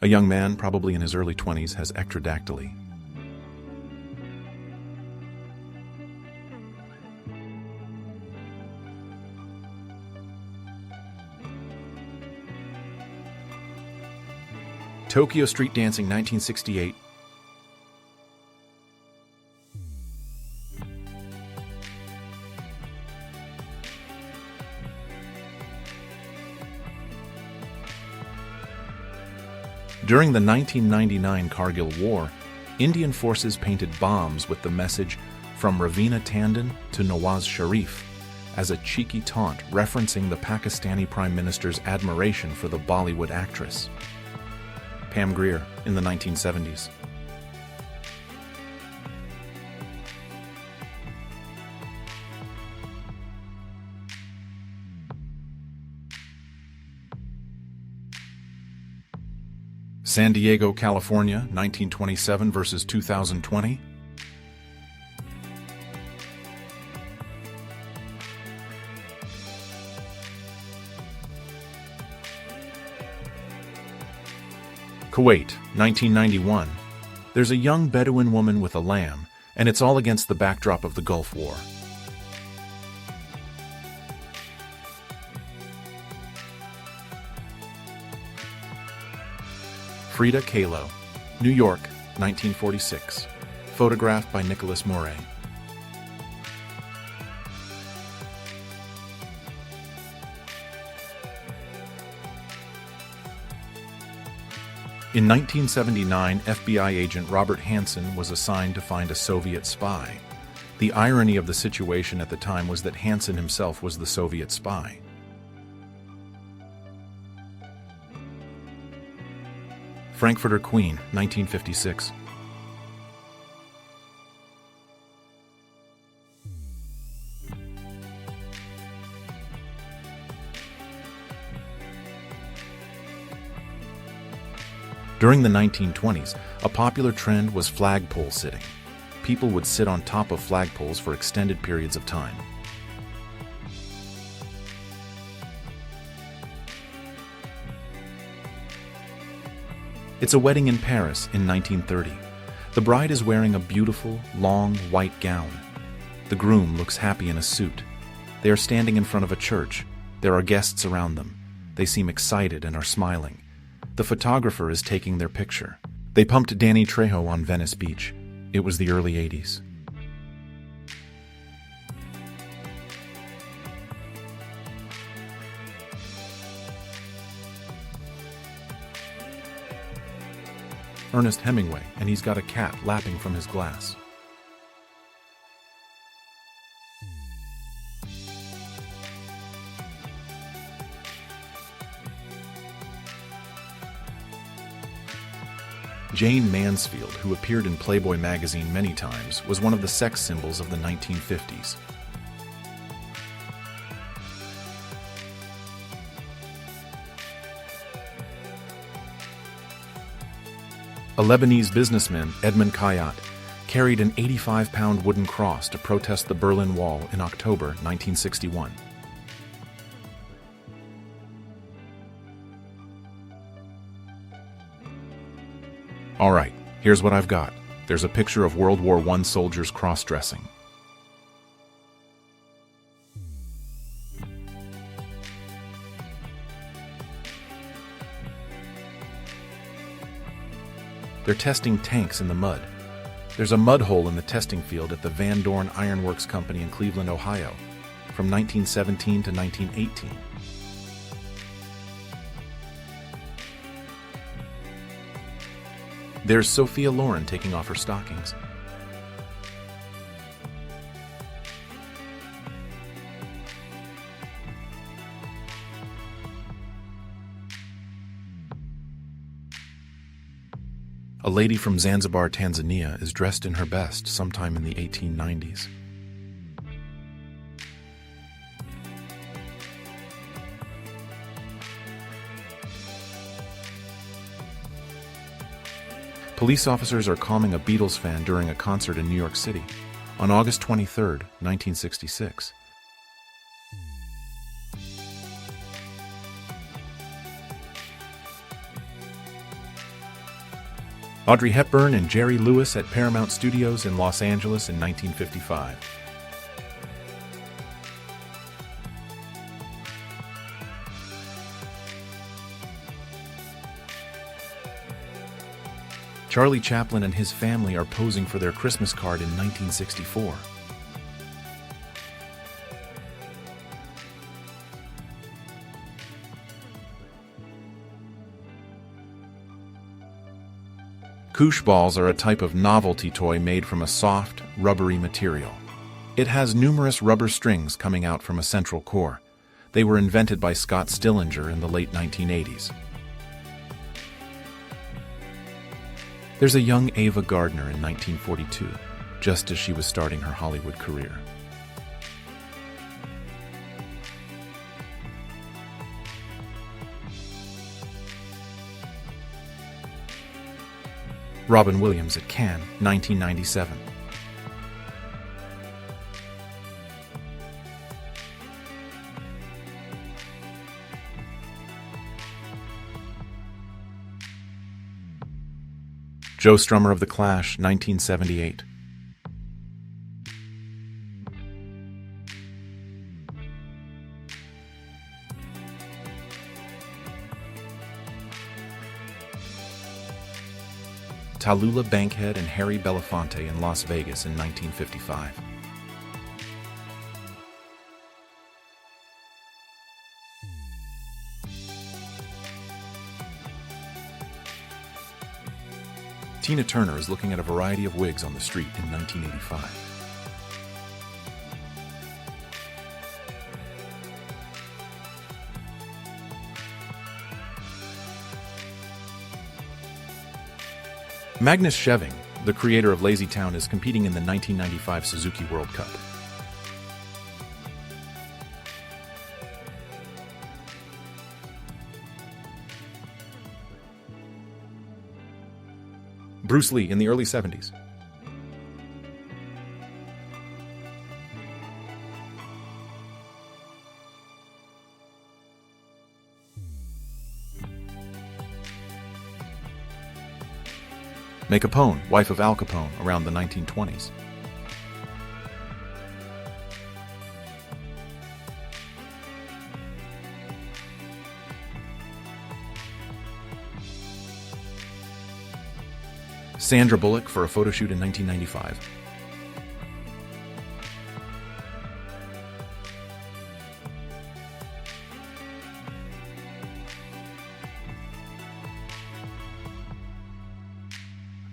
A young man, probably in his early 20s, has ectrodactyly. Tokyo Street Dancing, 1968. During the 1999 Kargil War, Indian forces painted bombs with the message "From Raveena Tandon to Nawaz Sharif" as a cheeky taunt referencing the Pakistani Prime Minister's admiration for the Bollywood actress Pam Grier in the 1970s. San Diego, California, 1927 versus 2020. Kuwait, 1991. There's a young Bedouin woman with a lamb, and it's all against the backdrop of the Gulf War. Frida Kahlo, New York, 1946. Photographed by Nicholas Moret. In 1979, FBI agent Robert Hansen was assigned to find a Soviet spy. The irony of the situation at the time was that Hansen himself was the Soviet spy. Frankfurter Queen, 1956. During the 1920s, a popular trend was flagpole sitting. People would sit on top of flagpoles for extended periods of time. It's a wedding in Paris in 1930. The bride is wearing a beautiful, long, white gown. The groom looks happy in a suit. They are standing in front of a church. There are guests around them. They seem excited and are smiling. The photographer is taking their picture. They pumped Danny Trejo on Venice Beach. It was the early 80s. Ernest Hemingway, and he's got a cat lapping from his glass. Jane Mansfield, who appeared in Playboy magazine many times, was one of the sex symbols of the 1950s. A Lebanese businessman, Edmond Kayat, carried an 85-pound wooden cross to protest the Berlin Wall in October 1961. All right, here's what I've got. There's a picture of World War I soldiers cross-dressing. They're testing tanks in the mud. There's a mud hole in the testing field at the Van Dorn Ironworks Company in Cleveland, Ohio, from 1917 to 1918. There's Sophia Loren taking off her stockings. A lady from Zanzibar, Tanzania, is dressed in her best sometime in the 1890s. Police officers are calming a Beatles fan during a concert in New York City on August 23, 1966. Audrey Hepburn and Jerry Lewis at Paramount Studios in Los Angeles in 1955. Charlie Chaplin and his family are posing for their Christmas card in 1964. Koosh balls are a type of novelty toy made from a soft, rubbery material. It has numerous rubber strings coming out from a central core. They were invented by Scott Stillinger in the late 1980s. There's a young Ava Gardner in 1942, just as she was starting her Hollywood career. Robin Williams at Cannes, 1997. Joe Strummer of The Clash, 1978. Tallulah Bankhead and Harry Belafonte in Las Vegas in 1955. Tina Turner is looking at a variety of wigs on the street in 1985. Magnus Scheving, the creator of Lazy Town, is competing in the 1995 Suzuki World Cup. Bruce Lee in the early 70s. Mae Capone, wife of Al Capone, around the 1920s. Sandra Bullock for a photo shoot in 1995.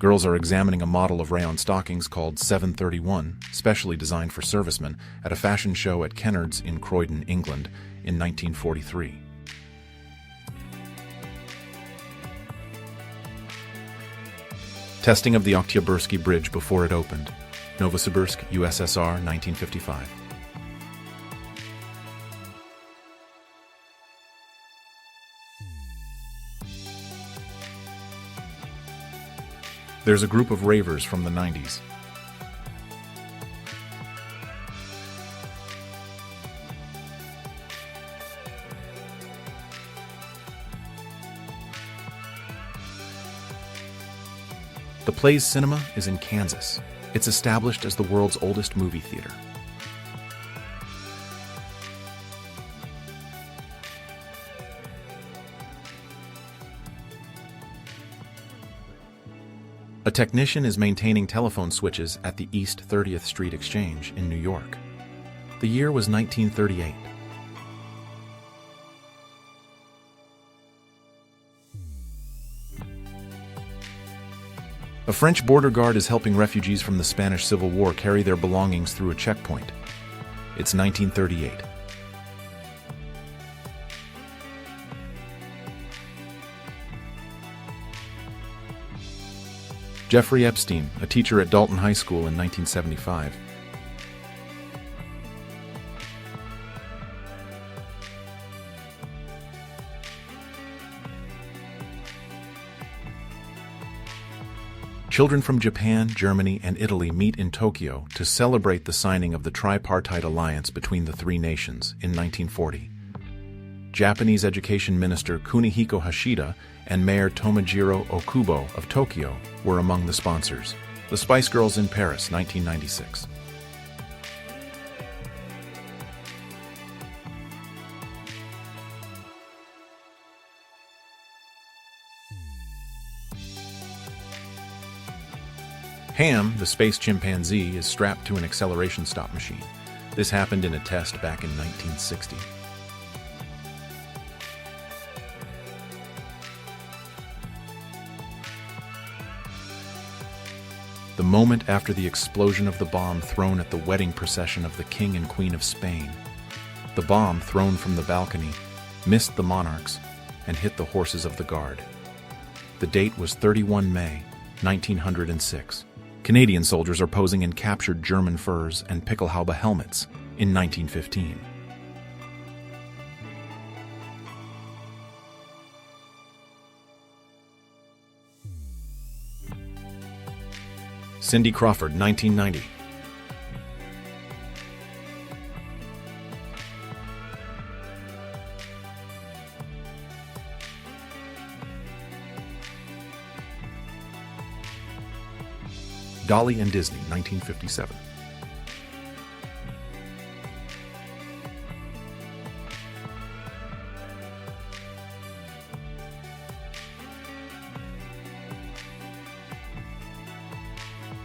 Girls are examining a model of rayon stockings called 731, specially designed for servicemen, at a fashion show at Kennard's in Croydon, England, in 1943. Testing of the Oktyabrski Bridge before it opened. Novosibirsk, USSR, 1955. There's a group of ravers from the 90s. The Plays Cinema is in Kansas. It's established as the world's oldest movie theater. A technician is maintaining telephone switches at the East 30th Street Exchange in New York. The year was 1938. A French border guard is helping refugees from the Spanish Civil War carry their belongings through a checkpoint. It's 1938. Jeffrey Epstein, a teacher at Dalton High School in 1975. Children from Japan, Germany, and Italy meet in Tokyo to celebrate the signing of the tripartite alliance between the three nations in 1940. Japanese Education Minister Kunihiko Hashida and Mayor Tomajiro Okubo of Tokyo were among the sponsors. The Spice Girls in Paris, 1996. Ham, the space chimpanzee, is strapped to an acceleration stop machine. This happened in a test back in 1960. The moment after the explosion of the bomb thrown at the wedding procession of the King and Queen of Spain. The bomb, thrown from the balcony, missed the monarchs and hit the horses of the guard. The date was 31 May, 1906. Canadian soldiers are posing in captured German furs and Pickelhaube helmets in 1915. Cindy Crawford, 1990. Dolly and Disney, 1957.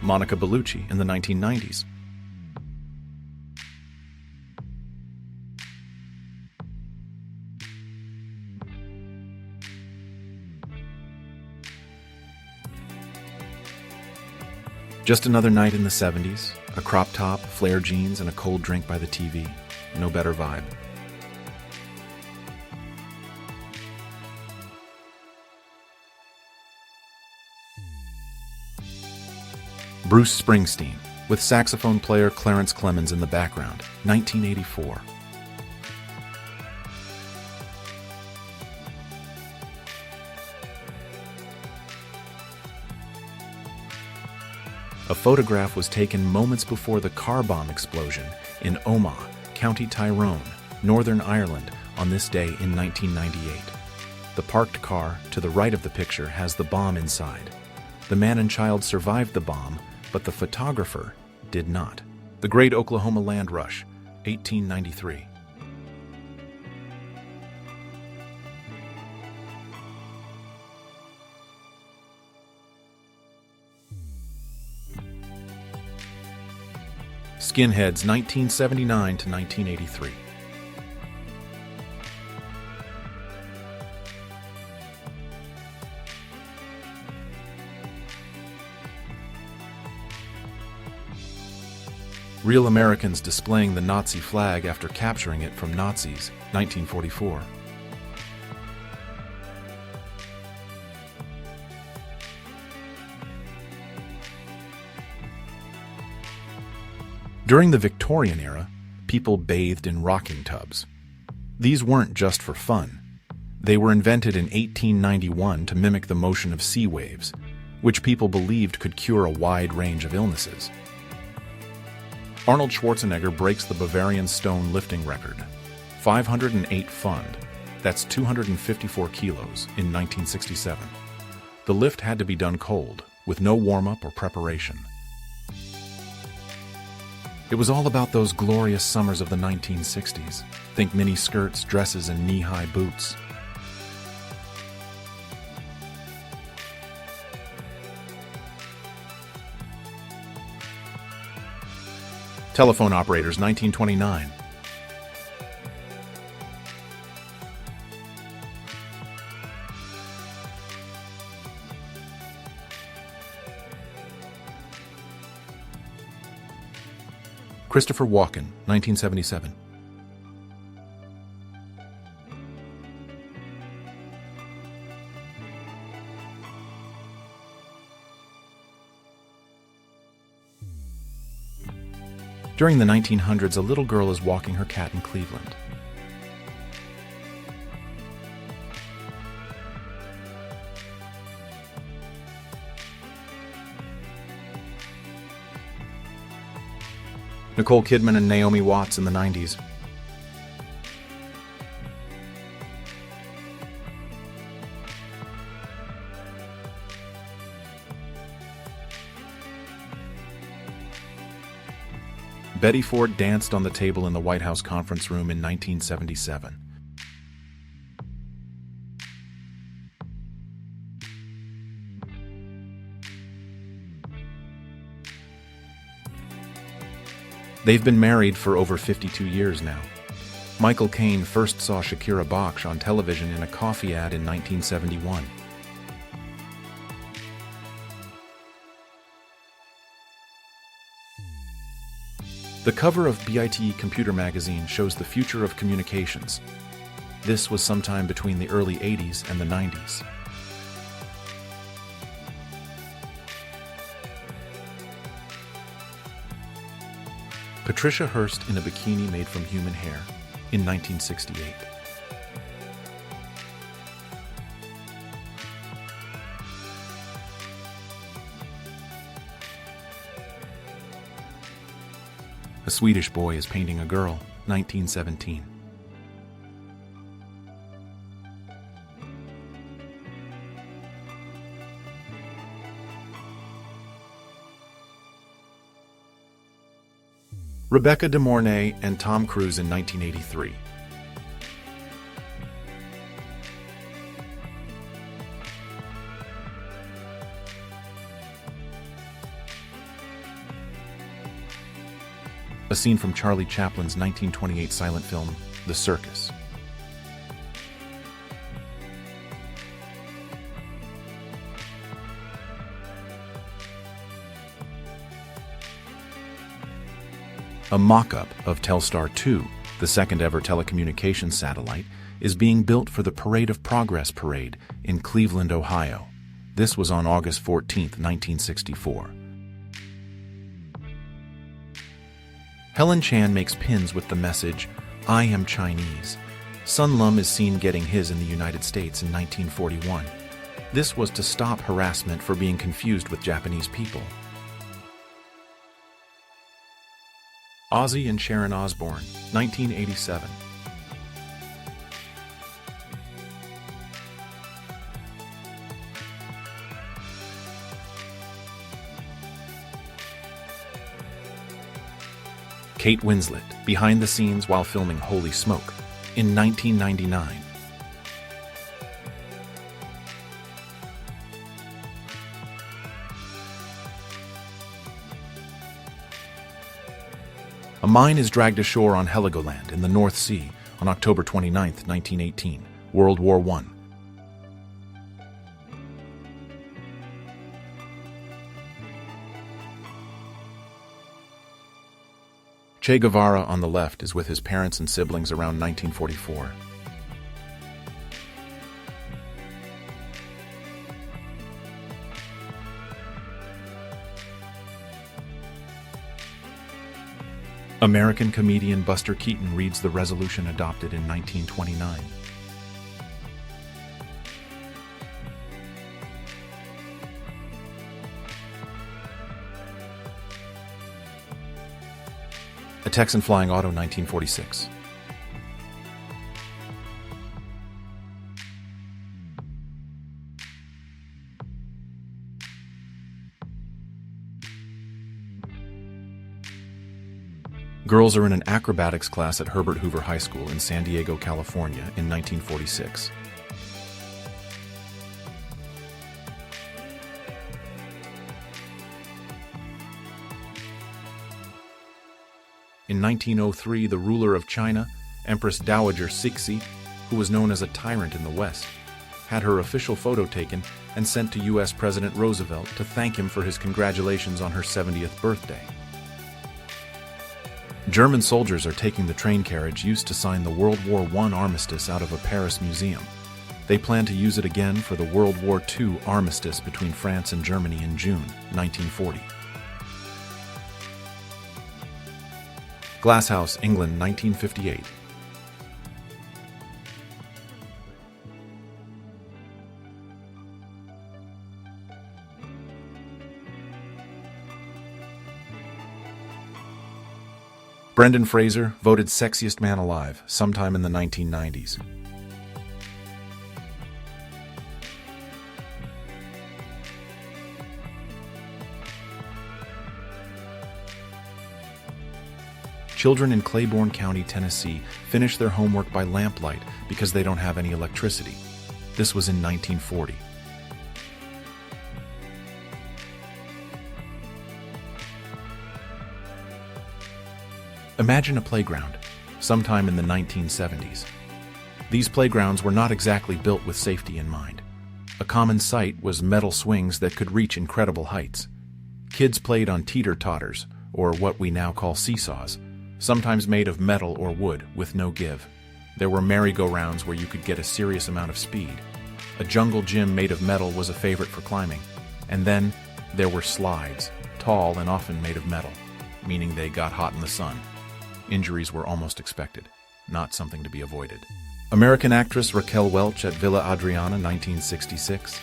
Monica Bellucci in the 1990s. Just Another Night in the 70s, a crop top, flare jeans, and a cold drink by the TV. No better vibe. Bruce Springsteen, with saxophone player Clarence Clemens in the background, 1984. A photograph was taken moments before the car bomb explosion in Omagh, County Tyrone, Northern Ireland, on this day in 1998. The parked car to the right of the picture has the bomb inside. The man and child survived the bomb, but the photographer did not. The Great Oklahoma Land Rush, 1893. Skinheads, 1979 to 1983. Real Americans displaying the Nazi flag after capturing it from Nazis, 1944. During the Victorian era, people bathed in rocking tubs. These weren't just for fun. They were invented in 1891 to mimic the motion of sea waves, which people believed could cure a wide range of illnesses. Arnold Schwarzenegger breaks the Bavarian stone lifting record, 508 Pfund, that's 254 kilos, in 1967. The lift had to be done cold, with no warm-up or preparation. It was all about those glorious summers of the 1960s. Think mini skirts, dresses, and knee-high boots. Telephone operators, 1929. Christopher Walken, 1977. During the 1900s, a little girl is walking her cat in Cleveland. Nicole Kidman and Naomi Watts in the 90s. Betty Ford danced on the table in the White House conference room in 1977. They've been married for over 52 years now. Michael Caine first saw Shakira Baksh on television in a coffee ad in 1971. The cover of BITE Computer magazine shows the future of communications. This was sometime between the early 80s and the 90s. Patricia Hearst in a bikini made from human hair in 1968. A Swedish boy is painting a girl, 1917. Rebecca De Mornay and Tom Cruise in 1983. A scene from Charlie Chaplin's 1928 silent film, The Circus. A mock-up of Telstar 2, the second-ever telecommunications satellite, is being built for the Parade of Progress Parade in Cleveland, Ohio. This was on August 14, 1964. Helen Chan makes pins with the message, "I am Chinese." Sun Lum is seen getting his in the United States in 1941. This was to stop harassment for being confused with Japanese people. Ozzy and Sharon Osbourne, 1987. Kate Winslet, behind the scenes while filming Holy Smoke, in 1999. A mine is dragged ashore on Heligoland in the North Sea on October 29, 1918, World War I. Che Guevara on the left is with his parents and siblings around 1944. American comedian Buster Keaton reads the resolution adopted in 1929. A Texan Flying Auto, 1946. Girls are in an acrobatics class at Herbert Hoover High School in San Diego, California in 1946. In 1903, the ruler of China, Empress Dowager Cixi, who was known as a tyrant in the West, had her official photo taken and sent to U.S. President Roosevelt to thank him for his congratulations on her 70th birthday. German soldiers are taking the train carriage used to sign the World War I armistice out of a Paris museum. They plan to use it again for the World War II armistice between France and Germany in June 1940. Glasshouse, England, 1958. Brendan Fraser voted sexiest man alive sometime in the 1990s. Children in Claiborne County, Tennessee, finish their homework by lamplight because they don't have any electricity. This was in 1940. Imagine a playground, sometime in the 1970s. These playgrounds were not exactly built with safety in mind. A common sight was metal swings that could reach incredible heights. Kids played on teeter-totters, or what we now call seesaws, sometimes made of metal or wood with no give. There were merry-go-rounds where you could get a serious amount of speed. A jungle gym made of metal was a favorite for climbing. And then there were slides, tall and often made of metal, meaning they got hot in the sun. Injuries were almost expected, not something to be avoided. American actress Raquel Welch at Villa Adriana, 1966.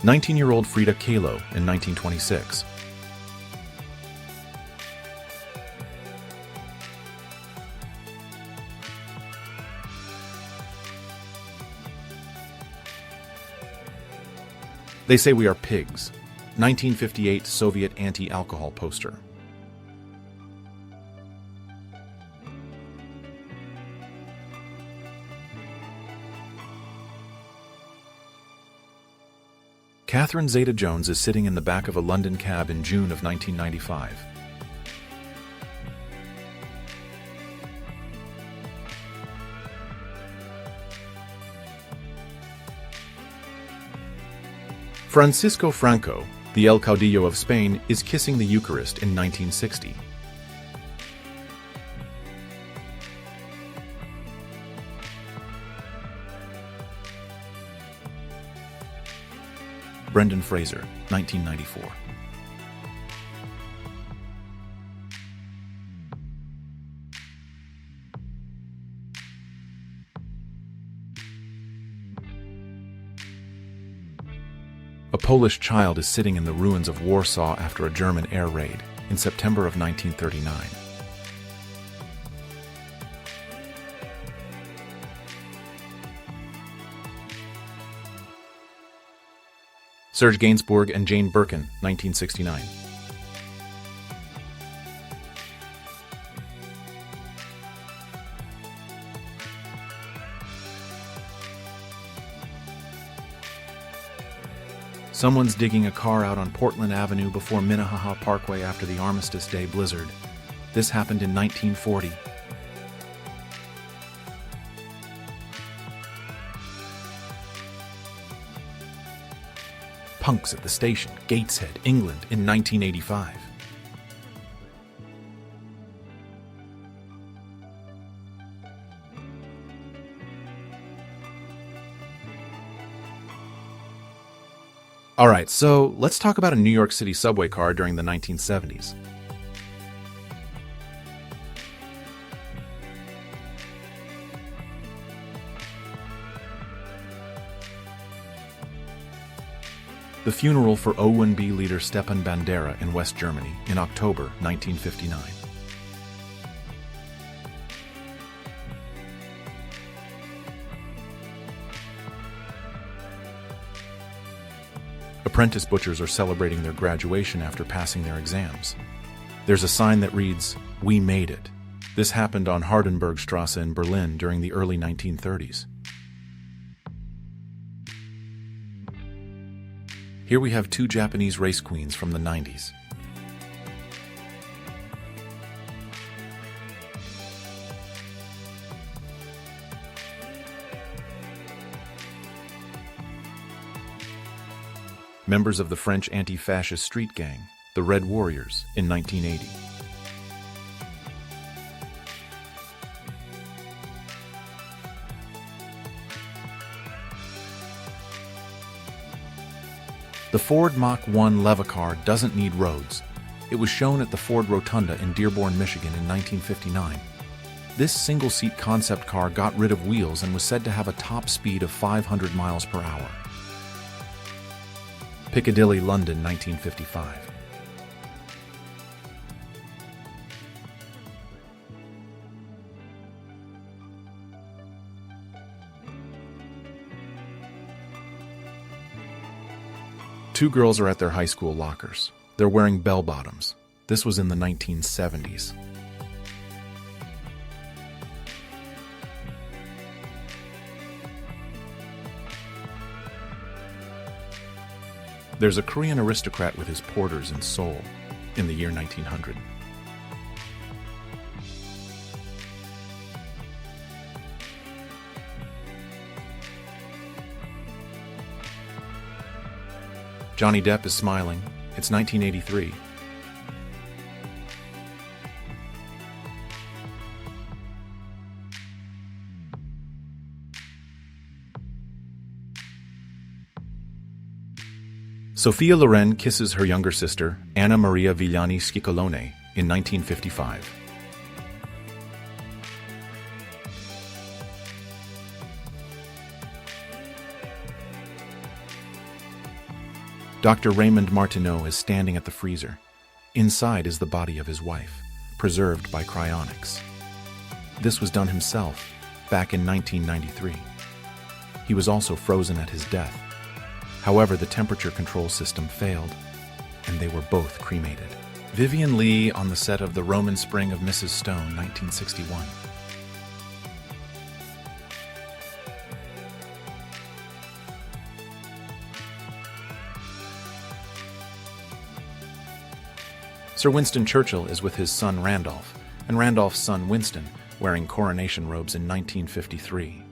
"19-year-old Frida Kahlo in 1926. They Say We Are Pigs, 1958 Soviet anti-alcohol poster. Catherine Zeta-Jones is sitting in the back of a London cab in June of 1995. Francisco Franco, the El Caudillo of Spain, is kissing the Eucharist in 1960. Brendan Fraser, 1994. A Polish child is sitting in the ruins of Warsaw after a German air raid in September of 1939. Serge Gainsbourg and Jane Birkin, 1969. Someone's digging a car out on Portland Avenue before Minnehaha Parkway after the Armistice Day blizzard. This happened in 1940. Punks at the station, Gateshead, England, in 1985. Alright, so let's talk about a New York City subway car during the 1970s. The funeral for OUN-B leader Stepan Bandera in West Germany in October 1959. Apprentice butchers are celebrating their graduation after passing their exams. There's a sign that reads, "We made it." This happened on Hardenbergstrasse in Berlin during the early 1930s. Here we have two Japanese race queens from the 90s. Members of the French anti-fascist street gang, the Red Warriors, in 1980. The Ford Mach 1 Levacar doesn't need roads. It was shown at the Ford Rotunda in Dearborn, Michigan in 1959. This single-seat concept car got rid of wheels and was said to have a top speed of 500 miles per hour. Piccadilly, London, 1955. Two girls are at their high school lockers. They're wearing bell-bottoms. This was in the 1970s. There's a Korean aristocrat with his porters in Seoul in the year 1900. Johnny Depp is smiling. It's 1983. Sophia Loren kisses her younger sister, Anna Maria Villani Schiccolone, in 1955. Dr. Raymond Martineau is standing at the freezer. Inside is the body of his wife, preserved by cryonics. This was done himself back in 1993. He was also frozen at his death. However, the temperature control system failed, and they were both cremated. Vivian Leigh on the set of The Roman Spring of Mrs. Stone, 1961. Sir Winston Churchill is with his son Randolph, and Randolph's son Winston, wearing coronation robes in 1953.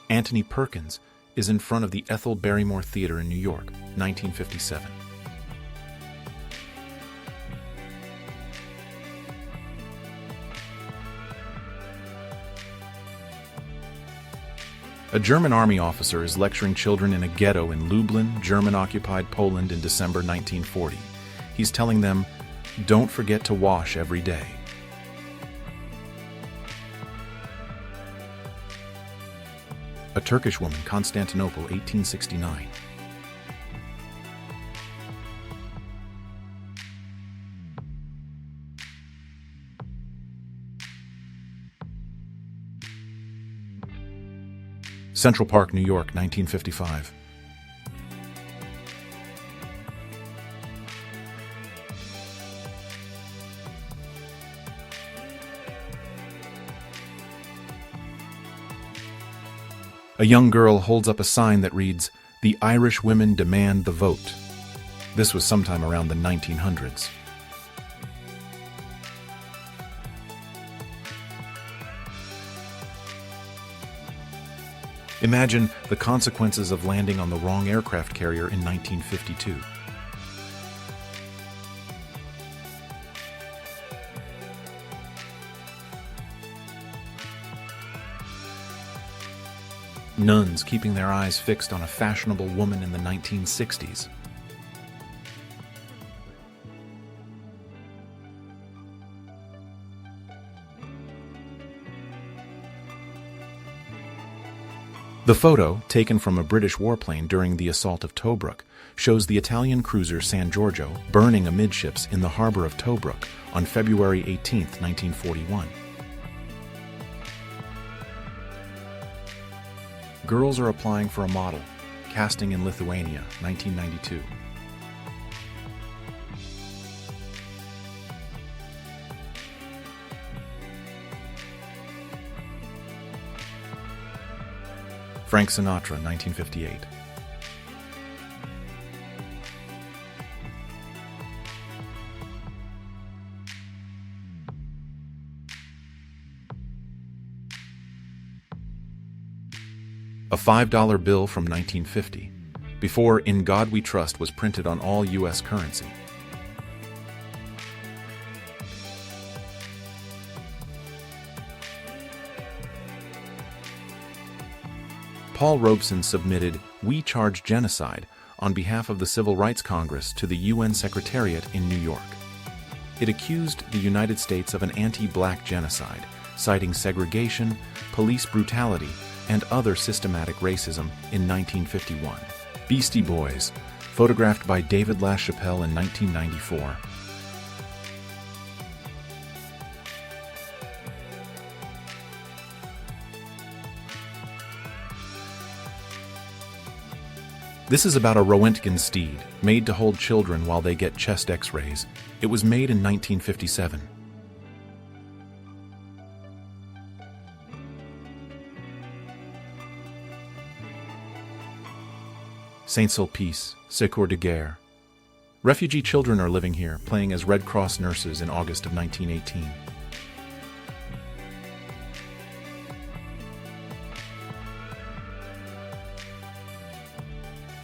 Anthony Perkins is in front of the Ethel Barrymore Theater in New York, 1957. A German army officer is lecturing children in a ghetto in Lublin, German-occupied Poland in December 1940. He's telling them, "Don't forget to wash every day." A Turkish woman, Constantinople, 1869. Central Park, New York, 1955. A young girl holds up a sign that reads, "The Irish women demand the vote." This was sometime around the 1900s. Imagine the consequences of landing on the wrong aircraft carrier in 1952. Nuns keeping their eyes fixed on a fashionable woman in the 1960s. The photo, taken from a British warplane during the assault of Tobruk, shows the Italian cruiser San Giorgio burning amidships in the harbor of Tobruk on February 18, 1941. Girls are applying for a model. Casting in Lithuania, 1992. Frank Sinatra, 1958. A $5 bill from 1950, before "In God We Trust" was printed on all U.S. currency. Paul Robeson submitted "We Charge Genocide" on behalf of the Civil Rights Congress to the UN Secretariat in New York. It accused the United States of an anti-black genocide, citing segregation, police brutality, and other systematic racism in 1951. Beastie Boys, photographed by David LaChapelle in 1994. This is about a Röntgen steed, made to hold children while they get chest x-rays. It was made in 1957. Saint-Sulpice, Secours de Guerre. Refugee children are living here, playing as Red Cross nurses in August of 1918.